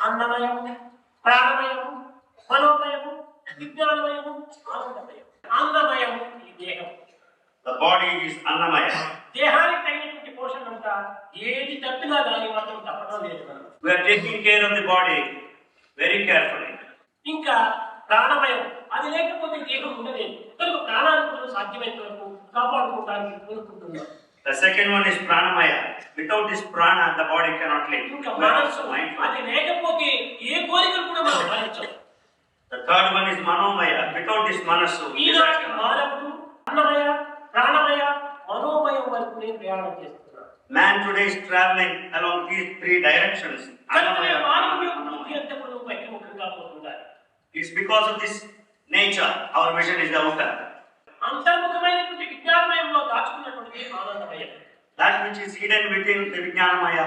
అన్నమయం, ప్రాణమయం, మనోమయం, విజ్ఞానమయం, ఆనందమయం. అన్నమయం ఈ దేహం. The body is annamaya. దేహానికి తగినటువంటి పోషణ అంతా ఏది తప్పినా దాని మాత్రం తప్పడం లేదు. We are taking care of the body very carefully. ఇంకా ప్రాణమయం, అది లేకపోతే దేహం ఉండలేదు. కనుక ప్రాణాన్ని మనం సాధ్యమైనంత వరకు కాపాడుకోవడానికి కోరుకుంటున్నాం. The second one is pranamaya. Without this prana, the body cannot live. ఇంకా మనస్సు, అది లేకపోతే ఏ కోరికలు కూడా మనం పాలించం. The third one is manomaya. Without this manasu, ఈనాటి మానవుడు అన్నమయ, ప్రాణమయ, మనోమయం వరకు నేను ప్రయాణం చేస్తున్నాను. Man today is traveling along these three directions. Annamaya, మానవుడు manomaya. ఎంతప్పుడు బహిర్ముఖంగా పోతుంటారు. It's because of this nature our vision is the outer. అంతర్ముఖమైనటువంటి విజ్ఞానమయంలో దాచుకున్నటువంటి ఆనందమయం. That which is hidden within the vijnanamaya